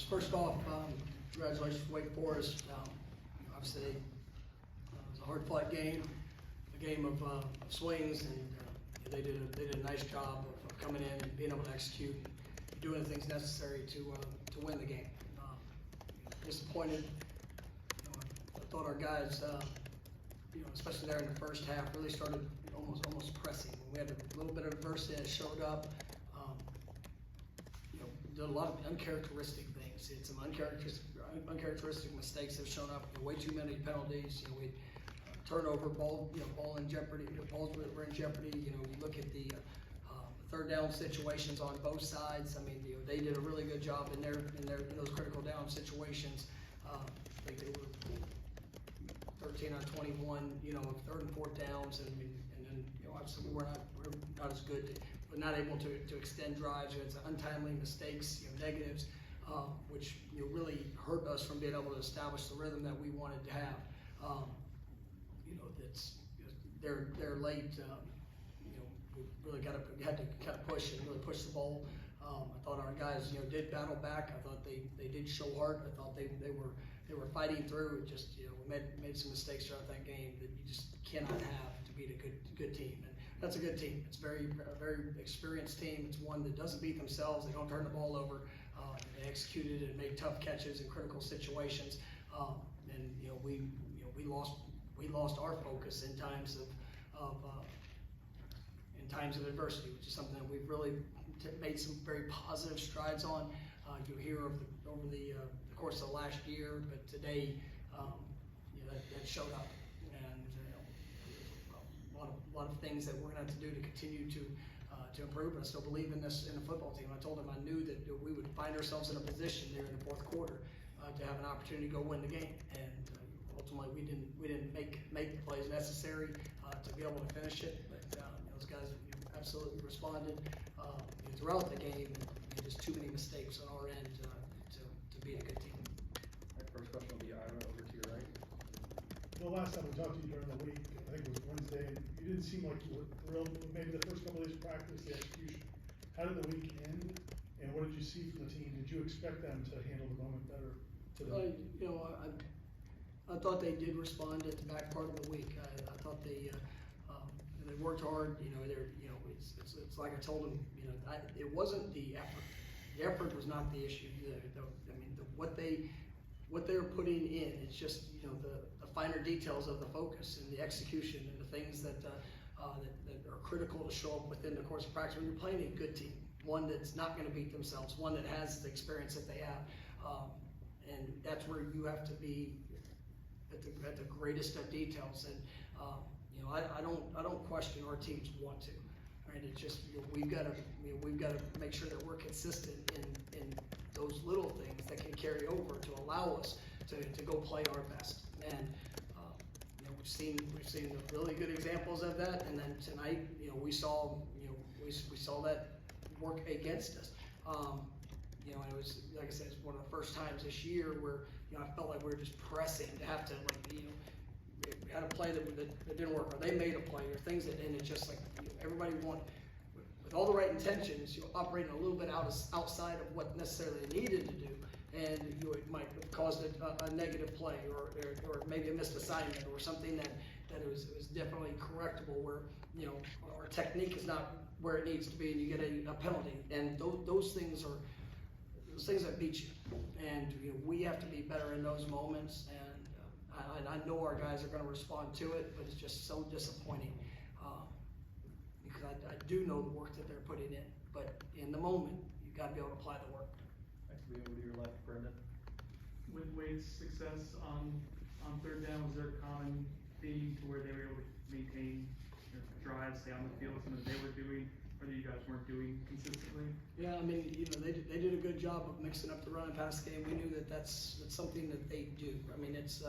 First off, congratulations to Wake Forest. Obviously, it was a hard-fought game, a game of swings, and they did a nice job of coming in and being able to execute, and doing the things necessary to win the game. Disappointed. I thought our guys, especially there in the first half, really started almost pressing. We had a little bit of adversity that showed up. Did a lot of uncharacteristic things. It's some uncharacteristic mistakes that have shown up. Way too many penalties. We turnover, ball in jeopardy. Balls were in jeopardy. You look at the third down situations on both sides. I mean, they did a really good job in those critical down situations. I think they were 13 on 21. Third and fourth downs, and then obviously we're not as good. We're not able to extend drives. It's untimely mistakes, negatives, which really hurt us from being able to establish the rhythm that we wanted to have. They're late. We really had to kind of push and really push the ball. I thought our guys, did battle back. I thought they did show heart. I thought they were fighting through. It just we made some mistakes throughout that game that you just cannot have to beat a good team. And that's a good team. It's a very experienced team. It's one that doesn't beat themselves. They don't turn the ball over. They executed and made tough catches in critical situations. And we lost our focus in times of adversity, which is something that we've really made some very positive strides on. You hear over the course of the last year, but today that showed up. And a lot of things that we're going to have to do to continue to improve. But I still believe in the football team. I told them I knew that we would find ourselves in a position there in the fourth quarter to have an opportunity to go win the game. And ultimately, we didn't make the plays necessary to be able to finish it. But those guys absolutely responded throughout the game. And just too many mistakes on our end to beat a good team. All right, first question will be Ira, over to your right. The last time we talked to you during the week, I think it was Wednesday, and you didn't seem like you were thrilled with maybe the first couple of days of practice, the execution. How did the week end, and what did you see from the team? Did you expect them to handle the moment better today? I thought they did respond at the back part of the week. I thought they worked hard. It's like I told them. It wasn't the effort. The effort was not the issue. What they were putting in. It's just the finer details of the focus and the execution and the things that are critical to show up within the course of practice when you're playing a good team, one that's not going to beat themselves, one that has the experience that they have, and that's where you have to be at the greatest of details. And I don't question our teams want to. Right? It's just we've got to make sure that we're consistent in those little things that can carry over to allow us to go play our best. And we've seen really good examples of that. And then tonight, we saw that work against us. It was, like I said, it's one of the first times this year where I felt like we were just pressing to have to we had a play that didn't work, or they made a play, or things that, and it's just like everybody wanted, with all the right intentions, operating a little bit outside of what necessarily they needed to do, and it might have caused a negative play, or maybe a missed assignment, or something that it was definitely correctable, where our technique is not where it needs to be, and you get a penalty, and those things that beat you, and we have to be better in those moments. And I know our guys are going to respond to it, but it's just so disappointing because I do know the work that they're putting in. But in the moment, you've got to be able to apply the work. Next, we over to your left, Brendan. With Wade's success on third down, was there a common theme to where they were able to maintain drives, stay on the field, something they were doing, or that you guys weren't doing consistently? Yeah, they did a good job of mixing up the run and pass game. We knew that's something that they do. It's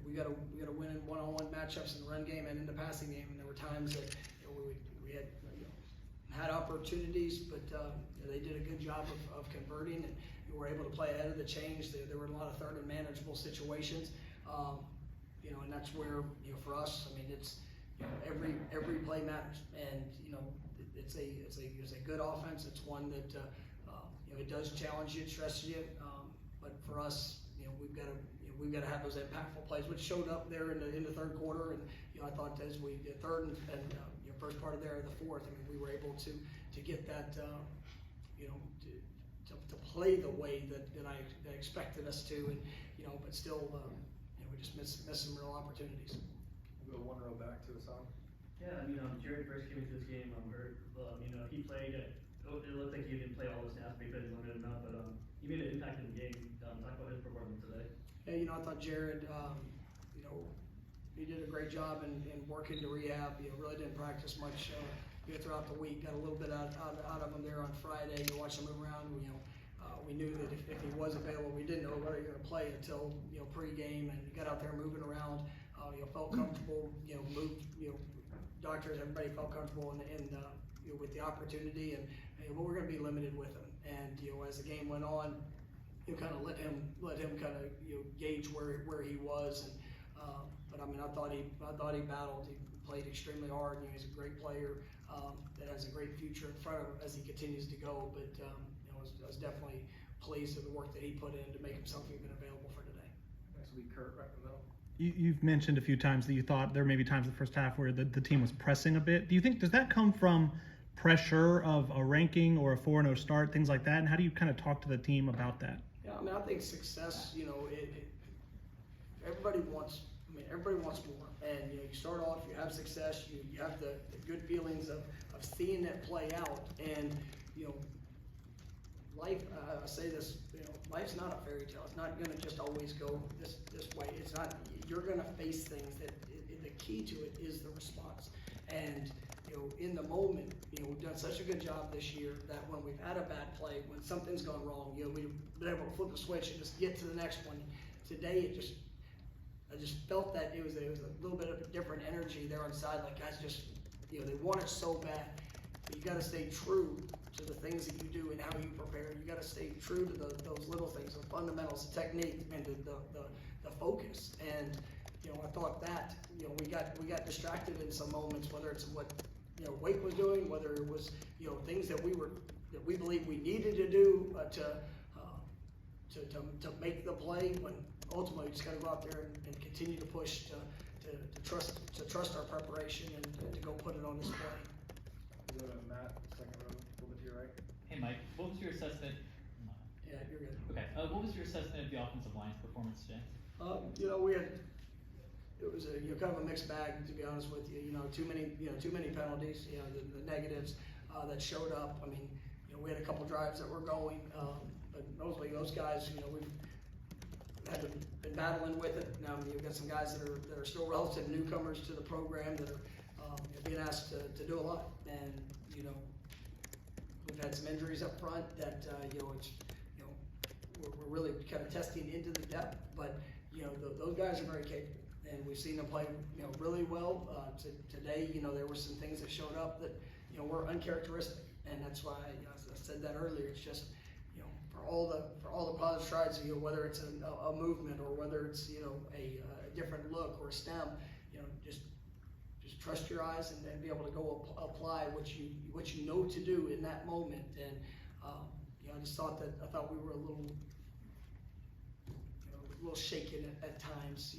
we got to win in one-on-one matchups in the run game and in the passing game. And there were times that we had opportunities, but they did a good job of converting, and we were able to play ahead of the change. There were a lot of third and manageable situations, and that's where for us, it's every play matters, and it's a good offense. It's one that it does challenge you, it stresses you, but for us, we've got to have those impactful plays, which showed up there in the third quarter, and I thought as we did third and first part of the fourth, I mean, we were able to get that, to play the way that I expected us to, and but still, we just missed some real opportunities. We'll go one row back to Hassan. Yeah, Jared first came into this game, he played, it looked like he didn't play all the snaps, but he played a limited amount, but he made an impact in the game. Talk about his performance today. Yeah, I thought Jared, he did a great job in working to rehab. Really didn't practice much throughout the week. Got a little bit out of him there on Friday. You watch him move around. We knew that if he was available, we didn't know whether he was going to play until pregame, and he got out there moving around. Felt comfortable. Moved. Doctors, everybody felt comfortable with the opportunity, and we're going to be limited with him. And as the game went on, kind of let him kind of gauge where he was. And but I mean, I thought he battled. He played extremely hard. He's a great player that has a great future in front of him as he continues to go. But I was definitely pleased with the work that he put in to make himself even available for today. Next will be Kurt right in the middle. You've mentioned a few times that you thought there may be times in the first half where the team was pressing a bit. Does that come from pressure of a ranking or a 4-0 start, things like that? And how do you kind of talk to the team about that? Yeah, I mean, I think success, everybody wants more. And, you start off, you have success, you have the good feelings of seeing that play out. And, life, I say this, life's not a fairy tale. It's not going to just always go this way. It's not, you're going to face things that the key to it is the response. And, in the moment, we've done such a good job this year that when we've had a bad play, when something's gone wrong, we've been able to flip the switch and just get to the next one. Today, I just felt that it was a little bit of a different energy there on the side. Like guys just, they want it so bad. But you got to stay true to the things that you do and how you prepare. You got to stay true to those little things, the fundamentals, the technique, and the focus. And I thought that we got distracted in some moments, whether it's what Wake was doing, whether it was things that we believe we needed to do to make the play. When ultimately we just got to go out there and continue to push to trust our preparation and to go put it on display. We'll go to Matt, second row, a little bit to your right. Hey Mike, what was your assessment? Yeah, you're good. Okay, what was your assessment of the offensive line's performance today? It was a kind of a mixed bag, to be honest with you. Too many penalties. The negatives that showed up. I mean, we had a couple drives that were going, but mostly those guys, we've had been battling with it. Now you've got some guys that are still relative newcomers to the program that are being asked to do a lot, and we've had some injuries up front that we're really kind of testing into the depth, but those guys are very capable. And we've seen them play, really well. Today, there were some things that showed up that, were uncharacteristic, and that's why, as I said that earlier, it's just, for all the positive strides, whether it's a movement or whether it's, a different look or a stem, just trust your eyes and be able to go apply what you know to do in that moment. And I just thought we were a little shaken at times,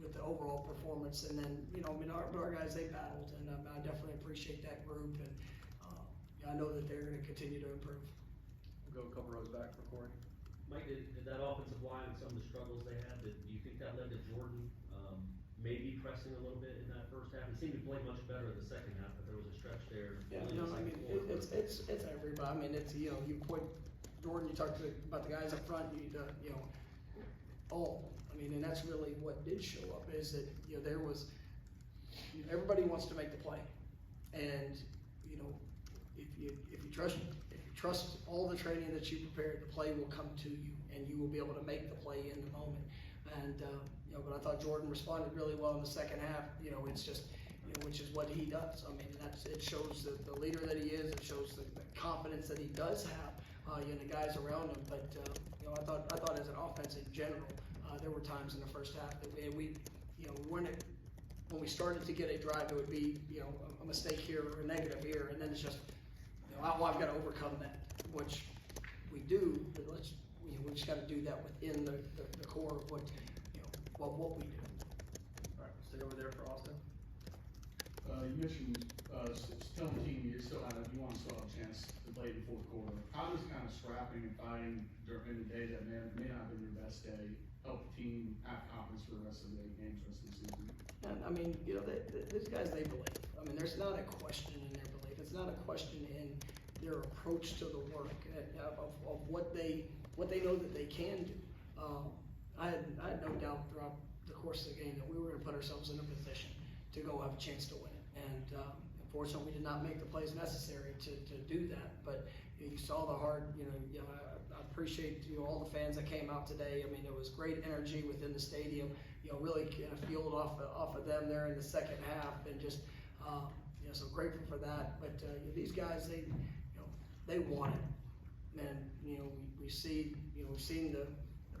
with the overall performance. And then, our guys, they battled, and I definitely appreciate that group, and I know that they're going to continue to improve. We'll go a couple rows back for Corey. Mike, did that offensive line and some of the struggles they had, do you think that led to Jordan maybe pressing a little bit in that first half? It seemed to play much better in the second half, but there was a stretch there. Yeah, it's everybody. I mean, it's, you point Jordan, you talk about the guys up front, and that's really what did show up, is that, there was, everybody wants to make the play. And, if you trust all the training that you prepared, the play will come to you, and you will be able to make the play in the moment. And, but I thought Jordan responded really well in the second half. It's just, which is what he does. I mean, it shows the leader that he is. It shows the confidence that he does have, the guys around him. But, I thought as an offense in general, there were times in the first half that when we started to get a drive, it would be, a mistake here or a negative here, and then it's just, I've got to overcome that, which we do, but we just got to do that within the core of what we do. Alright, stay over there for Austin. You mentioned, telling the team you want to still have a chance to play in the fourth quarter. How does kind of scrapping and fighting during the day that may not have been your best day help the team have confidence for the rest of the games, rest of the season? And I mean, these guys, they believe. I mean, there's not a question in their belief. It's not a question in their approach to the work of what they know that they can do. I had no doubt throughout the course of the game that we were going to put ourselves in a position to go have a chance to win it. And unfortunately, we did not make the plays necessary to do that. But you saw the hard. I appreciate all the fans that came out today. I mean, there was great energy within the stadium. Really kind of fueled off of them there in the second half, and just so grateful for that. But these guys, they want it, and we've seen the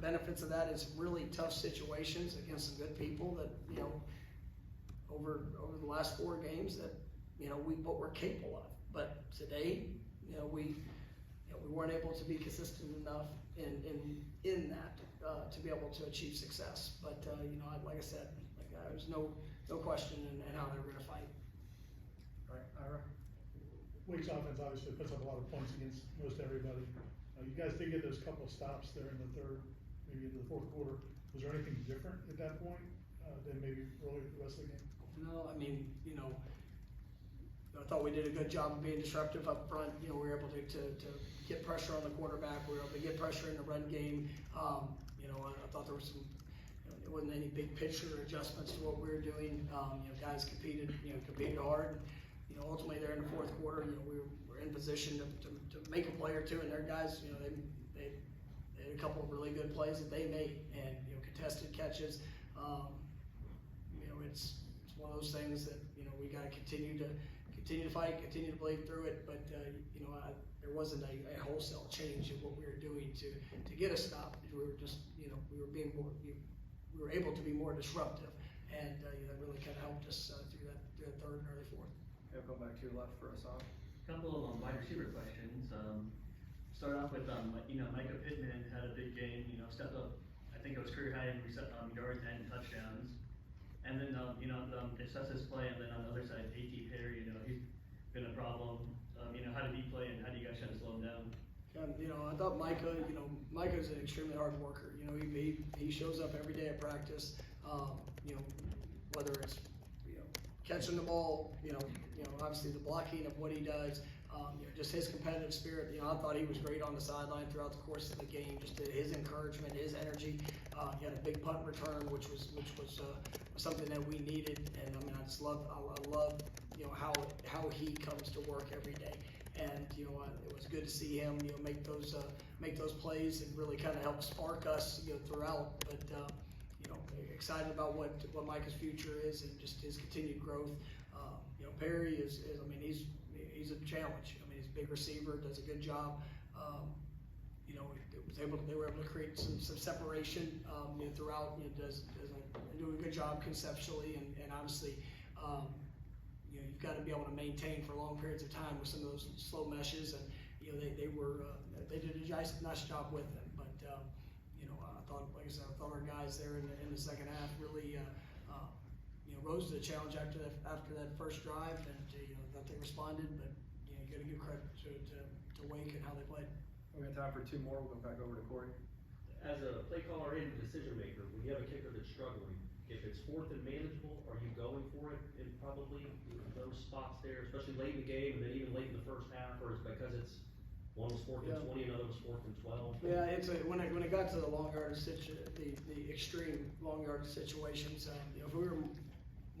benefits of that. It's really tough situations against some good people that over the last 4 games that what we're capable of. But today, we weren't able to be consistent enough in that to be able to achieve success. But like I said, there's no question in how they were going to fight. Alright, Ira. Wake's offense obviously puts up a lot of points against most everybody. You guys did get those couple of stops there in the third, maybe in the fourth quarter. Was there anything different at that point than maybe earlier the rest of the game? No, I mean, I thought we did a good job of being disruptive up front. We were able to get pressure on the quarterback. We were able to get pressure in the run game. I thought there was some, it wasn't any big picture adjustments to what we were doing. Guys competed hard. Ultimately there in the fourth quarter, we were in position to make a play or two, and their guys, they had a couple of really good plays that they made, and contested catches. It's one of those things that we got to continue to fight, continue to believe through it. But there wasn't a wholesale change in what we were doing to get a stop. We were just we were able to be more disruptive, and that really kind of helped us through that third and early fourth. Yeah, go back to your left for Hassan. Couple of wide receiver questions. Start off with Micah Pittman had a big game. Stepped up. I think it was career high in yards and touchdowns. And then assess his play. And then on the other side, A.T. Perry. He's been a problem. How did he play, and how do you guys try to slow him down? I thought Micah. Micah's an extremely hard worker. He shows up every day at practice. Whether it's catching the ball, obviously the blocking of what he does, just his competitive spirit. I thought he was great on the sideline throughout the course of the game. Just his encouragement, his energy. He had a big punt return, which was something that we needed. And I just love, how he comes to work every day. And it was good to see him make those plays and really kind of help spark us throughout. But excited about what Micah's future is and just his continued growth. Perry is he's a challenge. He's a big receiver, does a good job. They were able to create some separation throughout. Do a good job conceptually, and obviously you've got to be able to maintain for long periods of time with some of those slow meshes, and they did a nice job with them. But I thought our guys there in the second half really rose to the challenge after that first drive, and that they responded. But you got to give credit to Wake and how they played. We got time for 2 more. We'll go back over to Corey. As a play caller and decision maker, when you have a kicker that's struggling, if it's fourth and manageable, are you going for it in probably those spots there, especially late in the game, and then even late in the first half, or is it because one was 4th and 20, another was 4th and 12? Yeah, when it got to the long yardage the extreme long yardage situations, if we were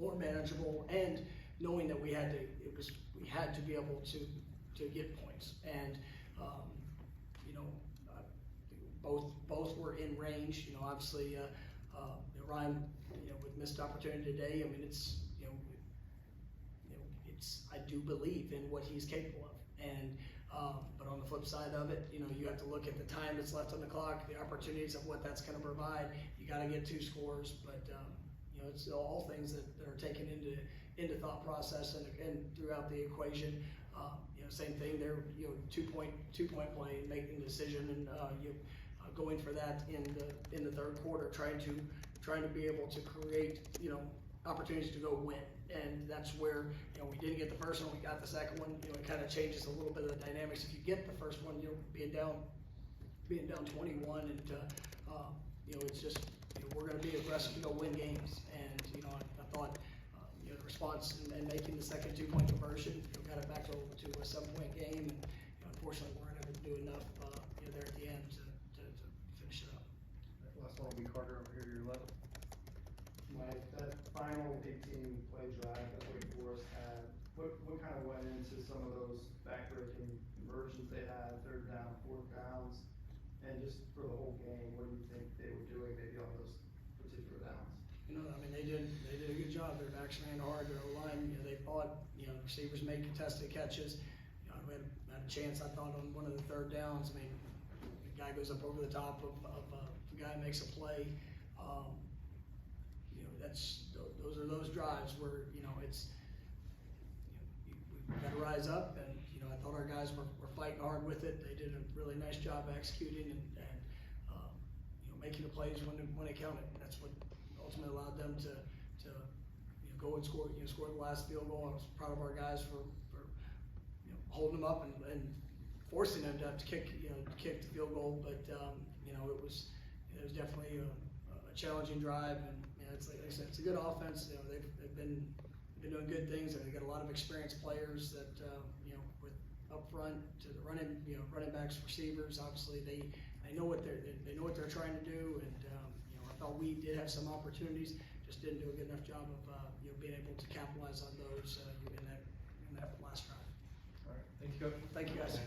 more manageable and knowing that we had to be able to get points, and both were in range. Obviously Ryan with missed opportunity today. It's I do believe in what he's capable of, and but on the flip side of it, you have to look at the time that's left on the clock, the opportunities of what that's going to provide. You got to get 2 scores, but it's all things that are taken into thought process and throughout the equation. Same thing there, 2-point play, making the decision and, going for that in the third quarter, trying to be able to create, opportunities to go win. And that's where, we didn't get the first one, we got the second one, it kind of changes a little bit of the dynamics. If you get the first one, being down 21 and, it's just, we're gonna be aggressive to go win games. And, I thought, the response and making the second 2-point conversion, got it back to a 7-point game. And, unfortunately, we weren't able to do enough, there at the end to finish it up. Last one will be Carter over here to your left. Mike, that final 18 play drive that Wake Forest had, what kind of went into some of those backbreaking conversions they had, 3rd down, 4th downs? And just for the whole game, what do you think they were doing maybe on those particular downs? They did a good job. Their backs ran hard. Their O-line, they fought. Receivers made contested catches. We had a chance, I thought, on one of the 3rd downs. The guy goes up over the top of the guy makes a play. Those are those drives where it's we've got to rise up. And I thought our guys were fighting hard with it. They did a really nice job executing and making the plays when it counted. And that's what ultimately allowed them to go and score the last field goal. I was proud of our guys for holding them up and forcing them to kick the field goal. But it was definitely a challenging drive. And it's like I said, it's a good offense. They've been doing good things, and they got a lot of experienced players that with up front to the running backs, receivers. Obviously, they know what they're trying to do, and I thought we did have some opportunities, just didn't do a good enough job of being able to capitalize on those in that last drive. All right, thank you, Coach. Thank you, guys.